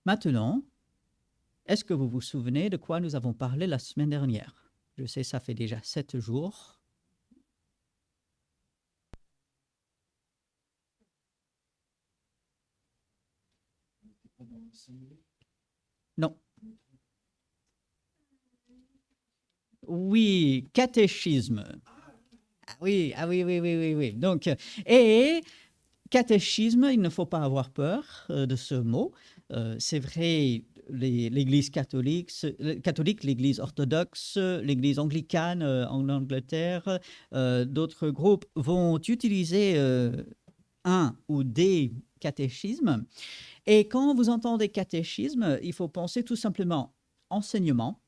Maintenant, est-ce que vous vous souvenez de quoi nous avons parlé la semaine dernière? Je sais, ça fait déjà 7 jours. Non. Oui, catéchisme. Ah oui, ah oui, oui, oui, oui, oui. Donc, et catéchisme, il ne faut pas avoir peur de ce mot. C'est vrai, l'Église catholique, l'Église orthodoxe, l'Église anglicane en Angleterre, d'autres groupes vont utiliser un ou des catéchismes. Et quand vous entendez catéchisme, il faut penser tout simplement enseignement,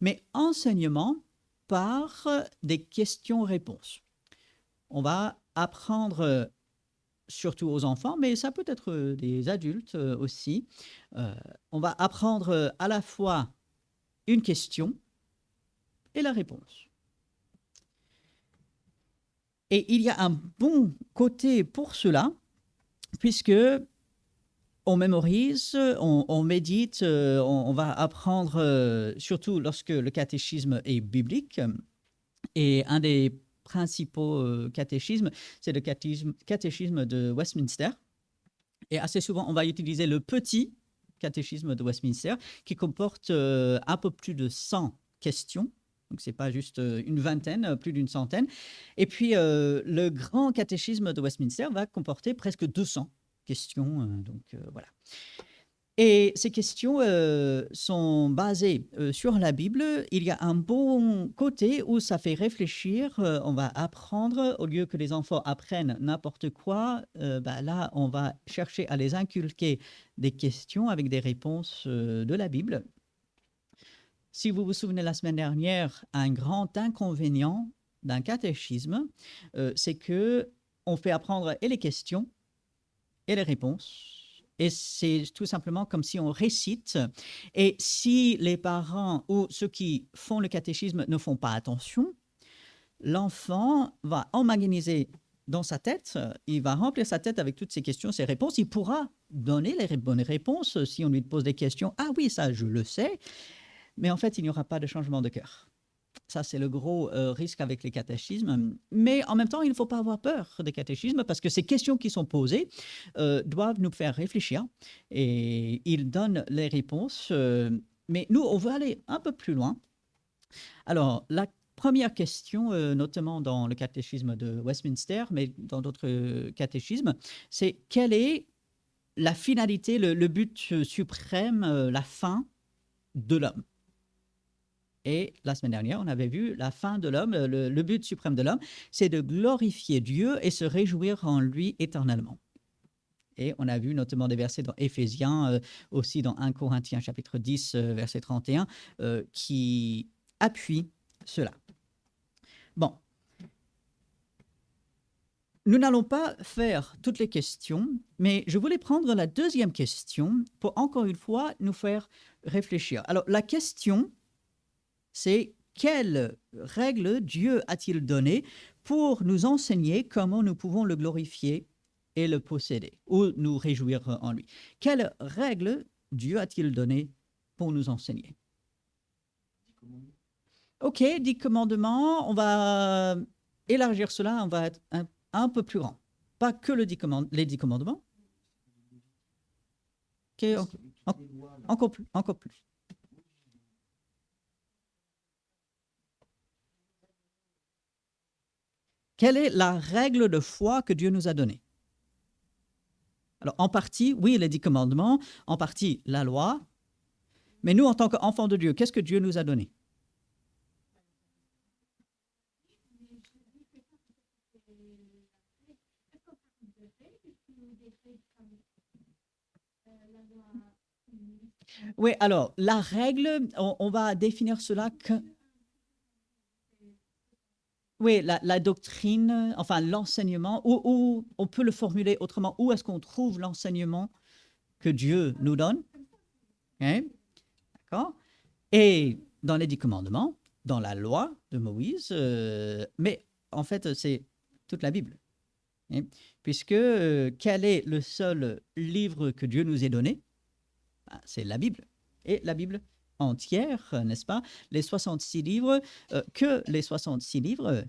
mais enseignement par des questions-réponses. On va apprendre surtout aux enfants, mais ça peut être des adultes aussi. On va apprendre à la fois une question et la réponse. Et il y a un bon côté pour cela, puisque on mémorise, on médite, on va apprendre, surtout lorsque le catéchisme est biblique. Et un des principaux catéchismes, c'est le catéchisme de Westminster. Et assez souvent, on va utiliser le petit catéchisme de Westminster, qui comporte un peu plus de 100 questions. Donc, ce n'est pas juste une vingtaine, plus d'une centaine. Et puis, le grand catéchisme de Westminster va comporter presque 200 questions. Voilà. Et ces questions sont basées sur la Bible. Il y a un bon côté où ça fait réfléchir. On va apprendre, au lieu que les enfants apprennent n'importe quoi, là, on va chercher à les inculquer des questions avec des réponses de la Bible. Si vous vous souvenez, la semaine dernière, un grand inconvénient d'un catéchisme, c'est que on fait apprendre et les questions et les réponses. Et c'est tout simplement comme si on récite. Et si les parents ou ceux qui font le catéchisme ne font pas attention, l'enfant va emmaganiser dans sa tête, il va remplir sa tête avec toutes ces questions, ces réponses. Il pourra donner les bonnes réponses si on lui pose des questions. Ah oui, ça, je le sais. Mais en fait, il n'y aura pas de changement de cœur. Ça, c'est le gros risque avec les catéchismes. Mais en même temps, il ne faut pas avoir peur des catéchismes parce que ces questions qui sont posées doivent nous faire réfléchir et ils donnent les réponses. Mais nous, on veut aller un peu plus loin. Alors, la première question, notamment dans le catéchisme de Westminster, mais dans d'autres catéchismes, c'est quelle est la finalité, le but suprême, la fin de l'homme? Et la semaine dernière, on avait vu la fin de l'homme, le but suprême de l'homme, c'est de glorifier Dieu et se réjouir en lui éternellement. Et on a vu notamment des versets dans Éphésiens, aussi dans 1 Corinthiens chapitre 10, verset 31, qui appuient cela. Bon, nous n'allons pas faire toutes les questions, mais je voulais prendre la deuxième question pour encore une fois nous faire réfléchir. Alors, la question, c'est quelles règles Dieu a-t-il données pour nous enseigner comment nous pouvons le glorifier et le posséder, ou nous réjouir en lui? Quelles règles Dieu a-t-il données pour nous enseigner? Ok, 10 commandements, on va élargir cela, on va être un peu plus grand. Pas que les 10 commandements. Ok, encore plus, encore plus. Quelle est la règle de foi que Dieu nous a donnée? Alors, en partie, oui, les 10 commandements, en partie, la loi. Mais nous, en tant qu'enfants de Dieu, qu'est-ce que Dieu nous a donné? Oui, alors, la règle, on va définir cela que... Oui, la doctrine, enfin l'enseignement, ou on peut le formuler autrement, où est-ce qu'on trouve l'enseignement que Dieu nous donne? Hein? D'accord? Et dans les 10 commandements, dans la loi de Moïse, mais en fait, c'est toute la Bible. Hein? Puisque quel est le seul livre que Dieu nous ait donné? C'est la Bible. Et la Bible entière, n'est-ce pas? Les 66 livres, que les 66 livres.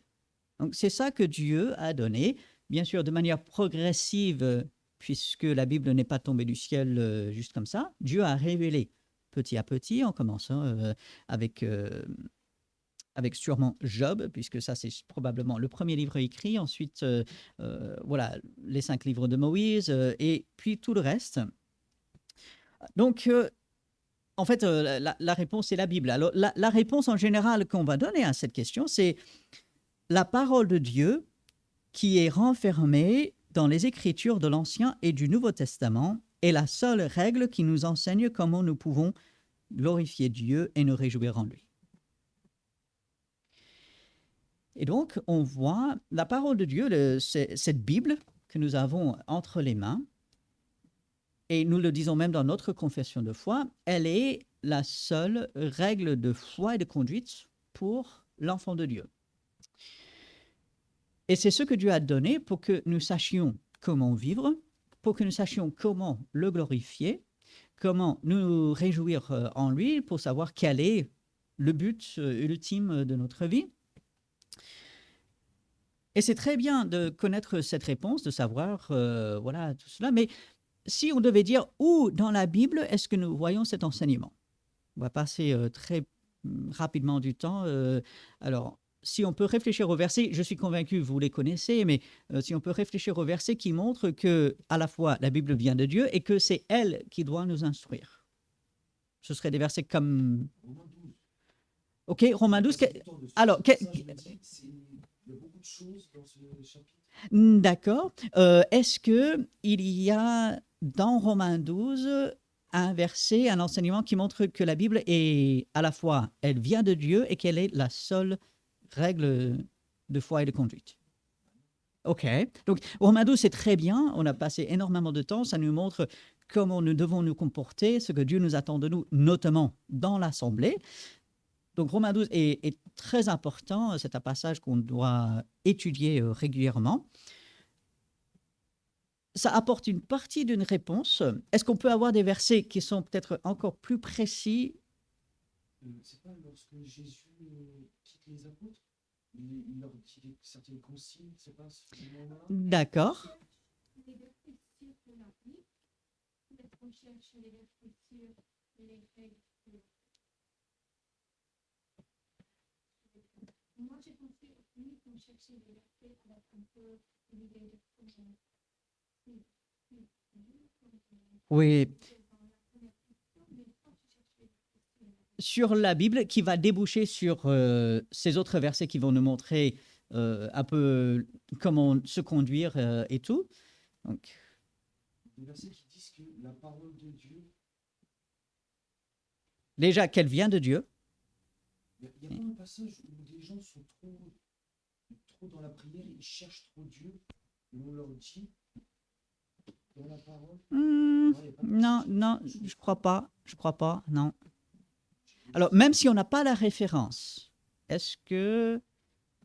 Donc, c'est ça que Dieu a donné, bien sûr, de manière progressive, puisque la Bible n'est pas tombée du ciel juste comme ça. Dieu a révélé petit à petit, en commençant avec, avec sûrement Job, puisque ça, c'est probablement le premier livre écrit. Ensuite, voilà, les 5 livres de Moïse, et puis tout le reste. Donc, en fait, la réponse est la Bible. Alors, la réponse en général qu'on va donner à cette question, c'est la parole de Dieu qui est renfermée dans les Écritures de l'Ancien et du Nouveau Testament est la seule règle qui nous enseigne comment nous pouvons glorifier Dieu et nous réjouir en lui. Et donc, on voit la parole de Dieu, cette Bible que nous avons entre les mains, et nous le disons même dans notre confession de foi, elle est la seule règle de foi et de conduite pour l'enfant de Dieu. Et c'est ce que Dieu a donné pour que nous sachions comment vivre, pour que nous sachions comment le glorifier, comment nous réjouir en lui, pour savoir quel est le but ultime de notre vie. Et c'est très bien de connaître cette réponse, de savoir voilà, tout cela, mais si on devait dire où dans la Bible est-ce que nous voyons cet enseignement? On va passer très rapidement du temps. Alors, si on peut réfléchir aux versets, je suis convaincu, vous les connaissez, mais si on peut réfléchir aux versets qui montrent que à la fois la Bible vient de Dieu et que c'est elle qui doit nous instruire. Ce seraient des versets comme... Ok, Romains 12. Alors, il y a beaucoup de choses dans ce chapitre. D'accord. Est-ce qu'il y a dans Romains 12 un verset, un enseignement qui montre que la Bible est à la fois, elle vient de Dieu et qu'elle est la seule règle de foi et de conduite? Ok. Donc, Romains 12, c'est très bien. On a passé énormément de temps. Ça nous montre comment nous devons nous comporter, ce que Dieu nous attend de nous, notamment dans l'Assemblée. Donc, Romains 12 est très important. C'est un passage qu'on doit étudier régulièrement. Ça apporte une partie d'une réponse. Est-ce qu'on peut avoir des versets qui sont peut-être encore plus précis? C'est pas lorsque Jésus quitte les apôtres, il leur dit certaines consignes, c'est pas ce moment-là? D'accord. Moi, j'ai pensé aussi qu'on cherchait des versets avec un peu l'idée de Oui. Sur la Bible, qui va déboucher sur ces autres versets qui vont nous montrer un peu comment se conduire et tout. Donc, des versets qui disent que la parole de Dieu... Déjà, qu'elle vient de Dieu. Il y a pas un passage où des gens sont trop dans la prière, ils cherchent trop Dieu, et on leur dit dans la parole... Non, je crois pas, non. Alors, même si on n'a pas la référence, est-ce que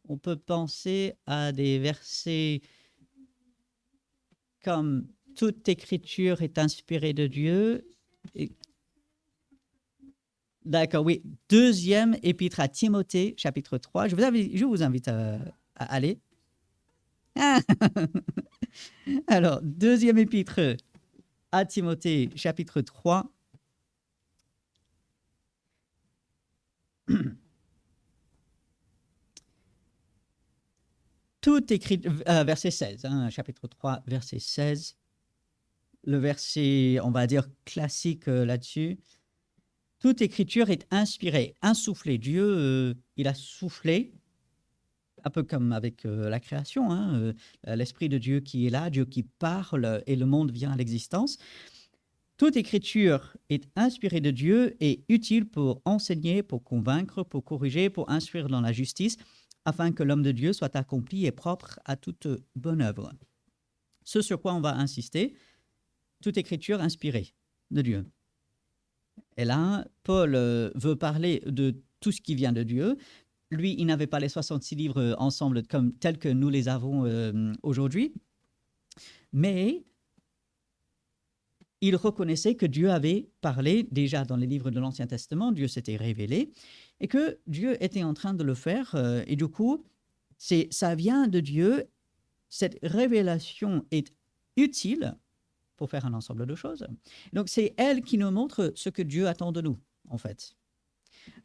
on peut penser à des versets comme « Toute écriture est inspirée de Dieu » et... D'accord, oui. Deuxième épître à Timothée, chapitre 3. Je vous invite à aller. Ah Alors, deuxième épître à Timothée, chapitre 3. Tout écrit, verset 16, chapitre 3, verset 16. Le verset, on va dire, classique là-dessus. Toute écriture est inspirée, insoufflée. Dieu, il a soufflé, un peu comme avec la création, l'Esprit de Dieu qui est là, Dieu qui parle et le monde vient à l'existence. Toute écriture est inspirée de Dieu et utile pour enseigner, pour convaincre, pour corriger, pour instruire dans la justice, afin que l'homme de Dieu soit accompli et propre à toute bonne œuvre. Ce sur quoi on va insister, toute écriture inspirée de Dieu. Et là, Paul veut parler de tout ce qui vient de Dieu. Lui, il n'avait pas les 66 livres ensemble tels que nous les avons aujourd'hui. Mais il reconnaissait que Dieu avait parlé déjà dans les livres de l'Ancien Testament, Dieu s'était révélé, et que Dieu était en train de le faire. Et du coup, ça vient de Dieu. Cette révélation est utile pour faire un ensemble de choses. Donc, c'est elle qui nous montre ce que Dieu attend de nous, en fait.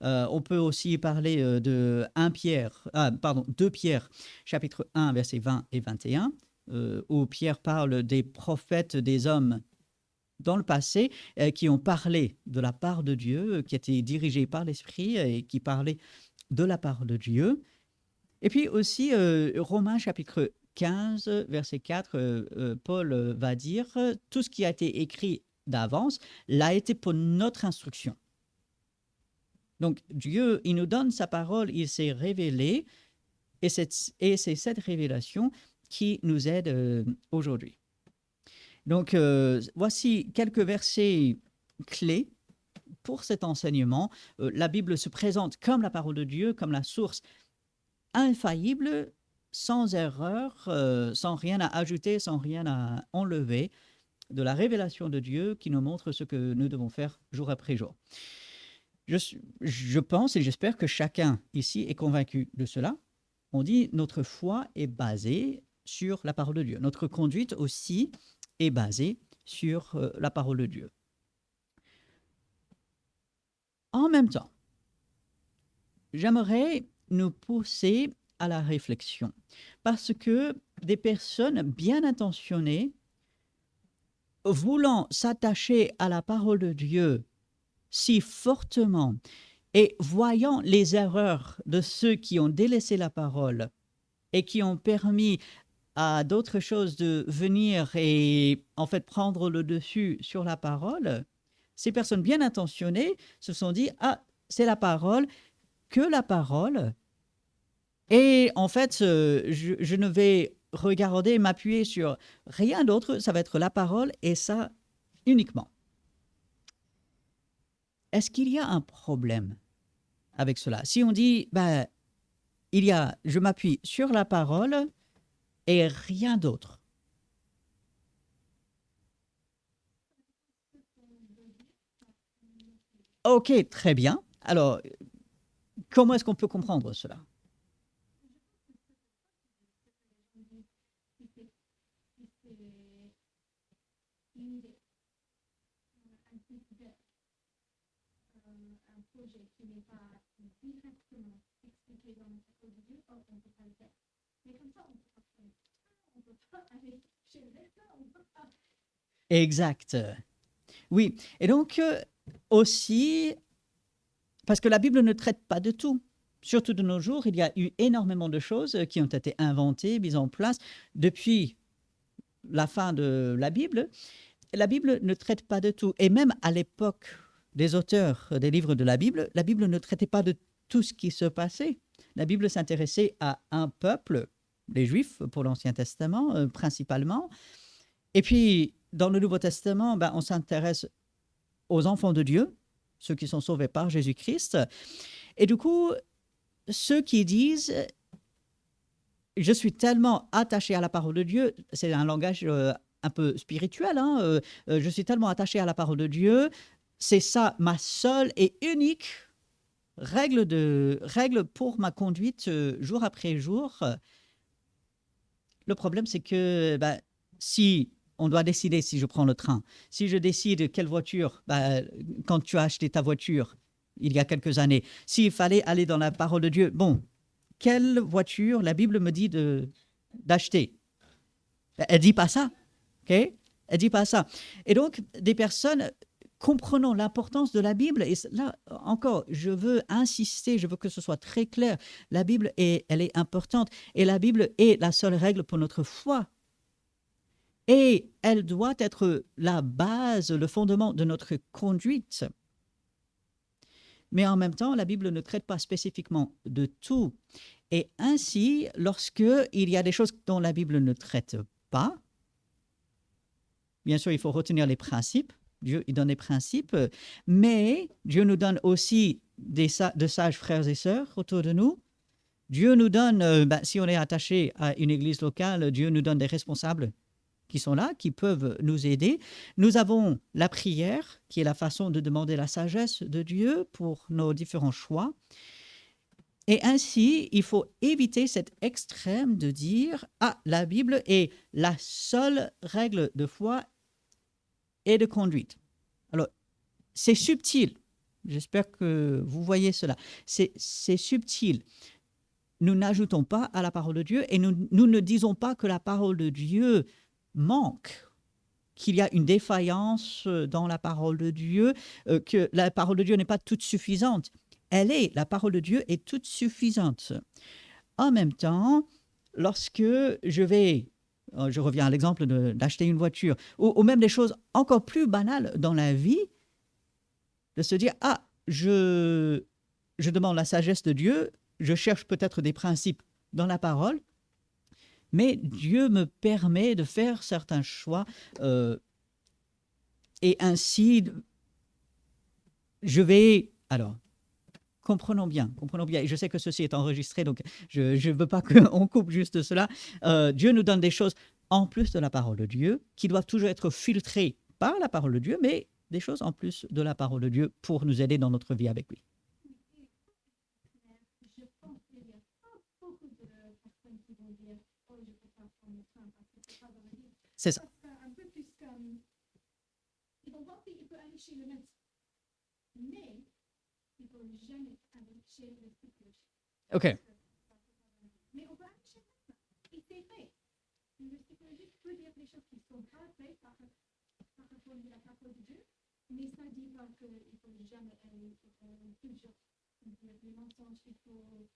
On peut aussi parler de 2 Pierre, chapitre 1, versets 20 et 21, où Pierre parle des prophètes, des hommes dans le passé qui ont parlé de la part de Dieu, qui étaient dirigés par l'Esprit et qui parlaient de la part de Dieu. Et puis aussi Romains chapitre 15, verset 4, Paul va dire « Tout ce qui a été écrit d'avance l'a été pour notre instruction ». Donc Dieu, il nous donne sa parole, il s'est révélé, et c'est cette révélation qui nous aide aujourd'hui. Donc, voici quelques versets clés pour cet enseignement. La Bible se présente comme la parole de Dieu, comme la source infaillible, sans erreur, sans rien à ajouter, sans rien à enlever, de la révélation de Dieu qui nous montre ce que nous devons faire jour après jour. Je pense et j'espère que chacun ici est convaincu de cela. On dit notre foi est basée sur la parole de Dieu. Notre conduite aussi est basée sur la parole de Dieu. En même temps, j'aimerais nous pousser à la réflexion parce que des personnes bien intentionnées, voulant s'attacher à la parole de Dieu si fortement et voyant les erreurs de ceux qui ont délaissé la parole et qui ont permis à d'autres choses de venir et en fait prendre le dessus sur la parole, ces personnes bien intentionnées se sont dit « Ah, c'est la parole, que la parole. » Et en fait, je ne vais regarder, m'appuyer sur rien d'autre, ça va être la parole et ça uniquement. Est-ce qu'il y a un problème avec cela? Si on dit, je m'appuie sur la parole et rien d'autre. Ok, très bien. Alors, comment est-ce qu'on peut comprendre cela? Un projet qui n'est pas directement expliqué dans le parole de Dieu, on ne peut pas le faire. Mais comme ça, on peut pas aller chez le médecin, on peut pas. Exact. Oui. Et donc, aussi, parce que la Bible ne traite pas de tout. Surtout de nos jours, il y a eu énormément de choses qui ont été inventées, mises en place depuis la fin de la Bible. La Bible ne traite pas de tout. Et même à l'époque des auteurs des livres de la Bible ne traitait pas de tout ce qui se passait. La Bible s'intéressait à un peuple, les Juifs pour l'Ancien Testament principalement. Et puis, dans le Nouveau Testament, on s'intéresse aux enfants de Dieu, ceux qui sont sauvés par Jésus-Christ. Et du coup, ceux qui disent « Je suis tellement attaché à la parole de Dieu », c'est un langage un peu spirituel, je suis tellement attaché à la parole de Dieu, c'est ça ma seule et unique règle pour ma conduite jour après jour. Le problème, c'est que si on doit décider, si je prends le train, si je décide quelle voiture, quand tu as acheté ta voiture il y a quelques années, s'il fallait aller dans la parole de Dieu, quelle voiture la Bible me dit d'acheter? Elle ne dit pas ça. Okay? Elle dit pas ça. Et donc, des personnes comprenant l'importance de la Bible, et là encore, je veux insister, je veux que ce soit très clair, la Bible, elle est importante, et la Bible est la seule règle pour notre foi. Et elle doit être la base, le fondement de notre conduite. Mais en même temps, la Bible ne traite pas spécifiquement de tout. Et ainsi, lorsqu'il y a des choses dont la Bible ne traite pas, bien sûr, il faut retenir les principes. Dieu, il donne les principes, mais Dieu nous donne aussi de sages frères et sœurs autour de nous. Dieu nous donne, si on est attaché à une église locale, Dieu nous donne des responsables qui sont là, qui peuvent nous aider. Nous avons la prière, qui est la façon de demander la sagesse de Dieu pour nos différents choix. Et ainsi, il faut éviter cet extrême de dire « Ah, la Bible est la seule règle de foi et de conduite. » Alors, c'est subtil. J'espère que vous voyez cela. C'est subtil. Nous n'ajoutons pas à la parole de Dieu et nous ne disons pas que la parole de Dieu manque, qu'il y a une défaillance dans la parole de Dieu, que la parole de Dieu n'est pas toute suffisante. La parole de Dieu est toute suffisante. En même temps, lorsque je reviens à l'exemple d'acheter une voiture, ou même des choses encore plus banales dans la vie, de se dire, ah, je demande la sagesse de Dieu, je cherche peut-être des principes dans la parole, mais Dieu me permet de faire certains choix et ainsi, alors, comprenons bien, et je sais que ceci est enregistré, donc je ne veux pas qu'on coupe juste cela. Dieu nous donne des choses en plus de la parole de Dieu, qui doivent toujours être filtrées par la parole de Dieu, mais des choses en plus de la parole de Dieu pour nous aider dans notre vie avec lui. Je pense qu'il y a pas beaucoup de personnes qui vont dire « Oh, je peux pas prendre le train parce que c'est pas dans la Bible. » C'est ça. Ça sera un peu plus comme... Ils vont voir qu'il peut aller chez le médecin. Mais il ne faut jamais aller chez le psychologue. OK. Mais on peut aller chez le médecin. Et c'est vrai. Le psychologue peut dire des choses qui ne sont pas vraies par rapport à la parole de Dieu. Mais ça ne dit pas qu'il ne faut jamais aller toujours dire les mensonges, il faut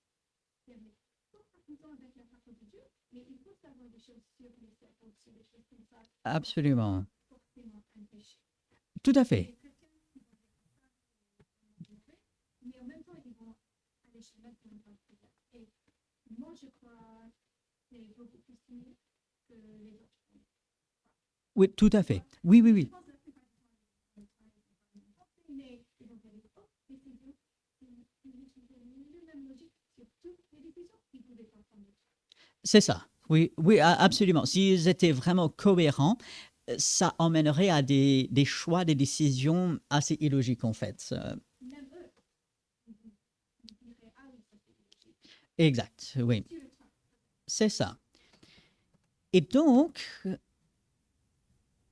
faire les comparaisons avec la parole de Dieu, mais il faut savoir des choses sur les serpents, sur des choses comme ça. Absolument. Forcément un péché. Tout à fait. Les chrétiens, ils vont dire ça, mais en même temps, ils vont aller chez le médecin pour le prière. Et moi, je crois que c'est beaucoup plus mieux que les autres. Oui, tout à fait. Oui, oui, oui. Mais ils vont dire, oh, mais c'est Dieu. Ils utilisent la même logique sur toutes les décisions. Ils ne pouvaient pas prendre le train. C'est ça. Oui, oui, absolument. S'ils étaient vraiment cohérents, ça emmènerait à des choix, des décisions assez illogiques, en fait. Même eux, ils diraient, ah oui, ça c'est logique. Exact, oui. Sur le train. C'est ça. Et donc,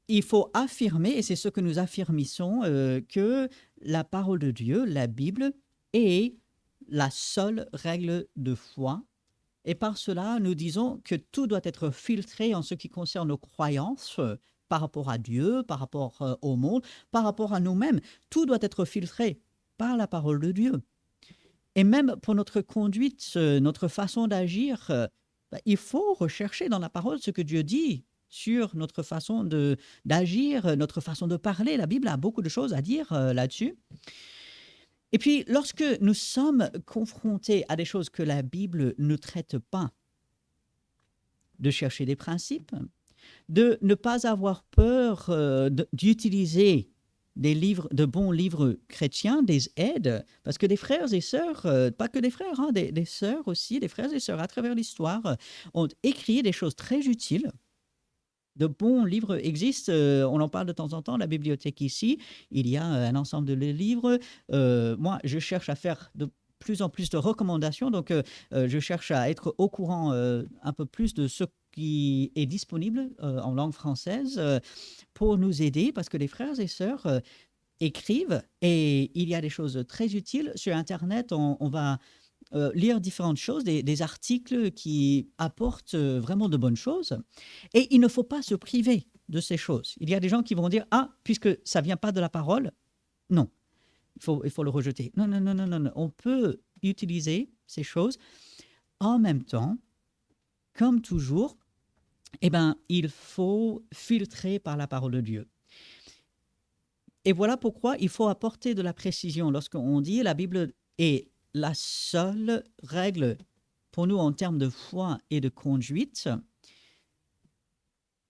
il faut affirmer, et c'est ce que nous affirmissons, que la parole de Dieu, la Bible, est la seule règle de foi. Et par cela, nous disons que tout doit être filtré en ce qui concerne nos croyances par rapport à Dieu, par rapport au monde, par rapport à nous-mêmes. Tout doit être filtré par la parole de Dieu. Et même pour notre conduite, notre façon d'agir, il faut rechercher dans la parole ce que Dieu dit sur notre façon d'agir, notre façon de parler. La Bible a beaucoup de choses à dire là-dessus. Et puis, lorsque nous sommes confrontés à des choses que la Bible ne traite pas, de chercher des principes, de ne pas avoir peur d'utiliser des livres, de bons livres chrétiens, des aides, parce que des frères et sœurs, pas que des frères, hein, des sœurs aussi, des frères et sœurs à travers l'histoire, ont écrit des choses très utiles. De bons livres existent, on en parle de temps en temps, la bibliothèque ici, il y a un ensemble de livres. Moi, je cherche à faire de plus en plus de recommandations, donc je cherche à être au courant un peu plus de ce qui est disponible en langue française pour nous aider, parce que les frères et sœurs écrivent, et il y a des choses très utiles. Sur Internet, on va lire différentes choses, des articles qui apportent vraiment de bonnes choses. Et il ne faut pas se priver de ces choses. Il y a des gens qui vont dire « Ah, puisque ça ne vient pas de la parole, non, il faut le rejeter. » Non, non, non, non, non, non. On peut utiliser ces choses. En même temps, comme toujours, eh ben, il faut filtrer par la parole de Dieu. Et voilà pourquoi il faut apporter de la précision. Lorsqu'on dit la Bible est la seule règle pour nous en termes de foi et de conduite,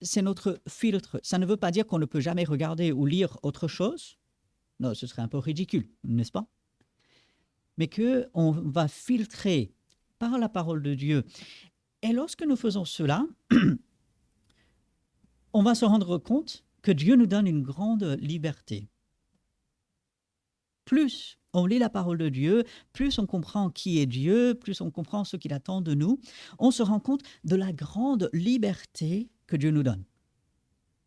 c'est notre filtre. Ça ne veut pas dire qu'on ne peut jamais regarder ou lire autre chose. Non, ce serait un peu ridicule, n'est-ce pas? Mais qu'on va filtrer par la parole de Dieu. Et lorsque nous faisons cela, on va se rendre compte que Dieu nous donne une grande liberté. Plus on lit la parole de Dieu, plus on comprend qui est Dieu, plus on comprend ce qu'il attend de nous, on se rend compte de la grande liberté que Dieu nous donne.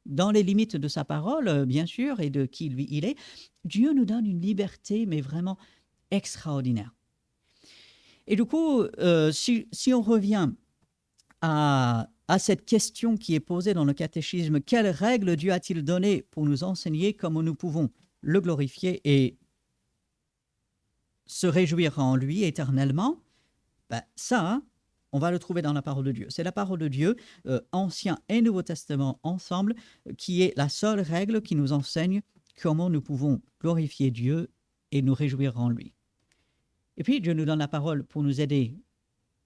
Dans les limites de sa parole, bien sûr, et de qui lui il est, Dieu nous donne une liberté, mais vraiment extraordinaire. Et du coup, si on revient à cette question qui est posée dans le catéchisme, quelles règles Dieu a-t-il données pour nous enseigner comment nous pouvons le glorifier et se réjouir en lui éternellement? Ça, on va le trouver dans la parole de Dieu. C'est la parole de Dieu, Ancien et Nouveau Testament ensemble, qui est la seule règle qui nous enseigne comment nous pouvons glorifier Dieu et nous réjouir en lui. Et puis, Dieu nous donne la parole pour nous aider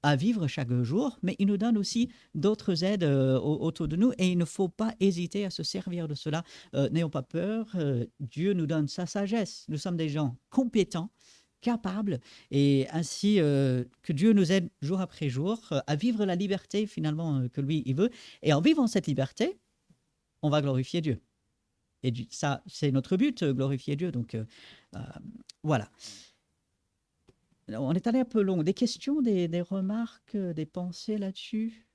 à vivre chaque jour, mais il nous donne aussi d'autres aides autour de nous et il ne faut pas hésiter à se servir de cela. N'ayons pas peur, Dieu nous donne sa sagesse. Nous sommes des gens compétents, capables, et ainsi que Dieu nous aide jour après jour à vivre la liberté finalement que lui, il veut. Et en vivant cette liberté, on va glorifier Dieu. Et ça, c'est notre but, glorifier Dieu. Donc voilà. On est allé un peu long. Des questions, des remarques, des pensées là-dessus?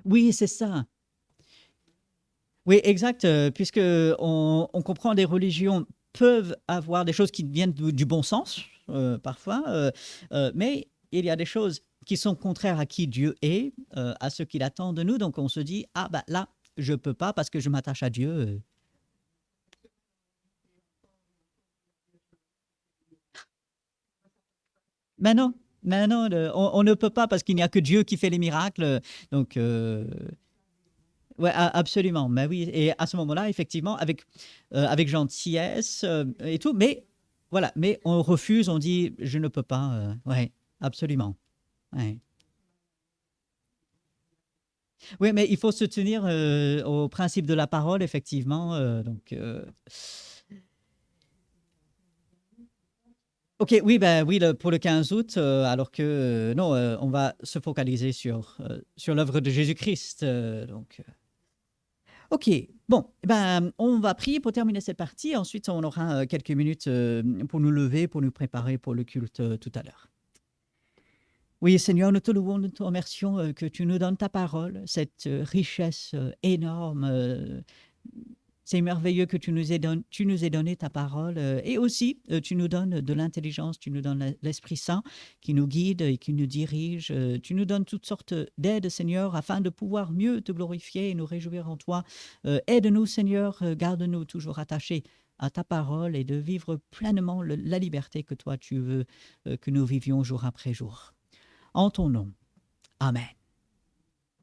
Oui, c'est ça. Oui, exact, puisque on comprend les religions peuvent avoir des choses qui viennent du bon sens, parfois, mais il y a des choses qui sont contraires à qui Dieu est, à ce qu'il attend de nous. Donc on se dit, ah bah là, je peux pas parce que je m'attache à Dieu. Mais non, on ne peut pas parce qu'il n'y a que Dieu qui fait les miracles. Donc, ouais, absolument. Mais oui, et à ce moment-là, effectivement, avec gentillesse et tout, mais voilà, mais on refuse, on dit, je ne peux pas. Ouais, absolument. Ouais. Oui, mais il faut se tenir au principe de la parole, effectivement. Donc, ok, oui, ben oui, pour le 15 août, alors que non, on va se focaliser sur l'œuvre de Jésus-Christ. Donc, ok, bon, ben, on va prier pour terminer cette partie. Ensuite, on aura quelques minutes pour nous lever, pour nous préparer pour le culte tout à l'heure. Oui, Seigneur, nous te louons, nous te remercions que tu nous donnes ta parole, cette richesse énorme. C'est merveilleux que tu nous aies donné ta parole et aussi tu nous donnes de l'intelligence, tu nous donnes l'Esprit Saint qui nous guide et qui nous dirige. Tu nous donnes toutes sortes d'aides, Seigneur, afin de pouvoir mieux te glorifier et nous réjouir en toi. Aide-nous, Seigneur, garde-nous toujours attachés à ta parole et de vivre pleinement la liberté que toi tu veux que nous vivions jour après jour. En ton nom. Amen.